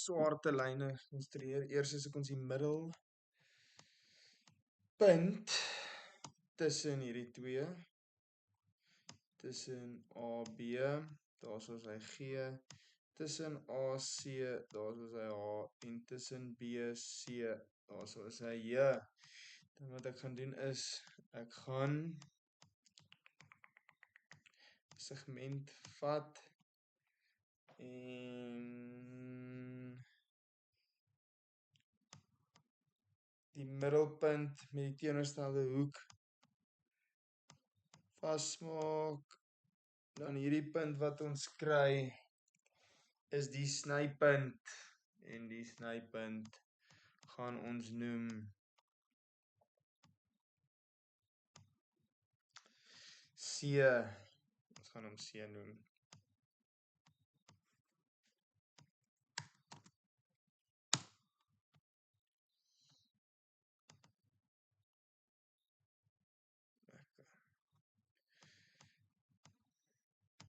swarte lyne konstrueer. Eers soek ons die middelpunt tussen hierdie twee, tussen AB, daar is ons hy G, tussen AC, daar is ons hy H, en tussen BC, daar is ons hy J. Dan wat ek gaan doen is, ek gaan segment vat en die middelpunt met die teenoorgestelde hoek vasmaak. Dan hierdie punt wat ons kry is die snypunt en die snypunt gaan ons noem C. Ons gaan hom C noem.